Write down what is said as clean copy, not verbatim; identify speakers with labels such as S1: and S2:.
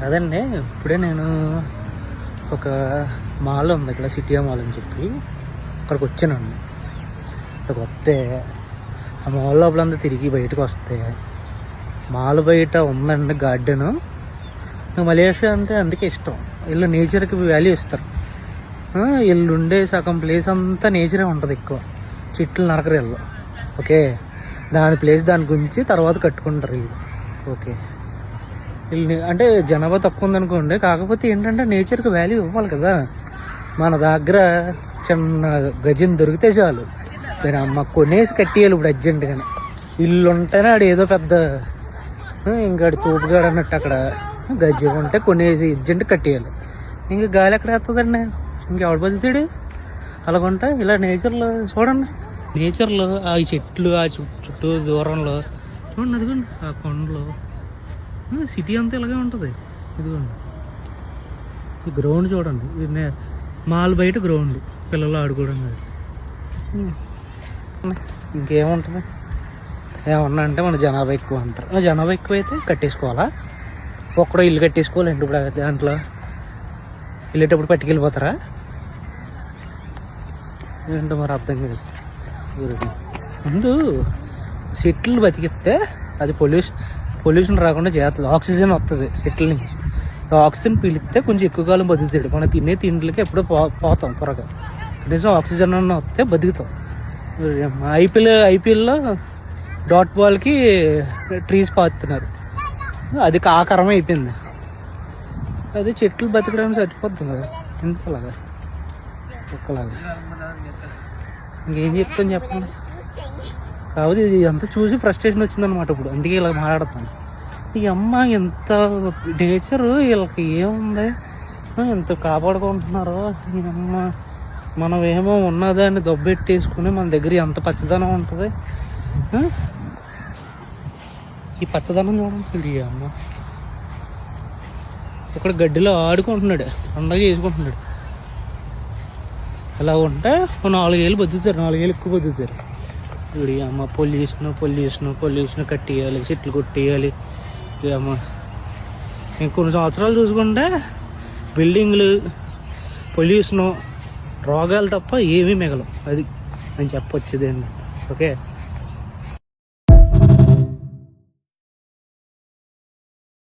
S1: అదండి, ఇప్పుడే నేను ఒక మాల్ ఉంది ఇక్కడ, సిటీ మాల్ అని చెప్పి అక్కడికి వచ్చానండి. ఇక్కడికి వస్తే ఆ మాల్ లోపలంతా తిరిగి బయటకు వస్తే మాల్ బయట ఉందండి గార్డెను. నాకు మలేషియా అంటే అందుకే ఇష్టం. వీళ్ళు నేచర్కి వాల్యూ ఇస్తారు. వీళ్ళు ఉండే సగం ప్లేస్ అంతా నేచరే ఉంటుంది, ఎక్కువ చెట్లు నరకరు వీళ్ళు. ఓకే, దాని ప్లేస్ దాని గురించి తర్వాత కట్టుకుంటారు వీళ్ళు. ఓకే, వీళ్ళు అంటే జనాభా తక్కువ ఉందనుకోండి, కాకపోతే ఏంటంటే నేచర్కి వాల్యూ ఇవ్వాలి కదా. మన దగ్గర చిన్న గజం దొరికితే చాలు, దాని అమ్మ కొనేసి కట్టేయాలి. ఇప్పుడు అర్జెంటుగానే ఇల్లు ఉంటేనే ఆడు ఏదో పెద్ద ఇంకాడు తోపుగాడు అన్నట్టు, అక్కడ గజం ఉంటే కొనేసి అర్జెంట్ కట్టేయాలి. ఇంకా గాలి ఎక్కడ వేస్తుందండి, ఇంకెవడు బతుకుతాడు అలాగుంటా. ఇలా నేచర్లో చూడండి, నేచర్లో ఆ చెట్లు, ఆ చుట్టూ దూరంలో చూడండి, అదిగోండి ఆ కొండలు, సిటీ అంతా ఇలాగే ఉంటుంది. ఇదిగోండి ఈ గ్రౌండ్ చూడండి, మాల్ బయట గ్రౌండ్, పిల్లలు ఆడుకోవడం. ఇంకేముంటుంది, ఏమన్నా అంటే మన జనాభా ఎక్కువ అంటారు. జనాభా ఎక్కువ అయితే కట్టేసుకోవాలా, ఒక్కడో ఇల్లు కట్టేసుకోవాలండి. ఇప్పుడు దాంట్లో వెళ్ళేటప్పుడు పట్టుకెళ్ళిపోతారా ఏంటో మరి అర్థం కాదు. ముందు చెట్లు బతికిస్తే అది పొల్యూషన్ రాకుండా చేస్తుంది, ఆక్సిజన్ వస్తుంది చెట్ల నుంచి. ఆక్సిజన్ పీలిస్తే కొంచెం ఎక్కువ కాలం బతుకుతాడు. మనం తినే తిండ్లకి ఎప్పుడో పోతాం త్వరగా, కనీసం ఆక్సిజన్ అన్న వస్తే బతుకుతాం. ఐపీఎల్లో డాట్ బాల్కి ట్రీస్ పాతున్నారు, అది ఆకారమే అయిపోయింది. అది చెట్లు బతకడానికి సరిపోతుంది కదా, ఎందుకు అలాగా ఒక్కలాగా. ఇంకేం చెప్తాను చెప్పండి. కాకపోతే ఇది అంతా చూసి ఫ్రస్ట్రేషన్ వచ్చిందనమాట ఇప్పుడు, అందుకే ఇలా మాట్లాడతాను. ఈ అమ్మ ఎంత నేచర్ వీళ్ళకి ఏముంది, ఎంత కాపాడుకుంటున్నారో. ఈ అమ్మ మనం ఏమో ఉన్నదాన్ని దొబ్బెట్టేసుకుని మన దగ్గర ఎంత పచ్చదనం ఉంటుంది. ఈ పచ్చదనం చూడండి. ఈ అమ్మ ఇక్కడ గడ్డిలో ఆడుకుంటున్నాడు, పండగ చేసుకుంటున్నాడు. అలా ఉంటే 4 ఏళ్ళు బతుకుతారు, 4 ఏళ్ళు ఎక్కువ బతుకుతారు. ఇప్పుడు అమ్మ పొల్యూషన్ కట్టేయాలి, చెట్లు కొట్టేయాలి. అమ్మ ఇంకొన్ని సంవత్సరాలు చూసుకుంటే బిల్డింగ్లు, పొల్యూషను, రోగాలు తప్ప ఏమీ మిగలవు. అది నేను చెప్పొచ్చేదండి. ఓకే.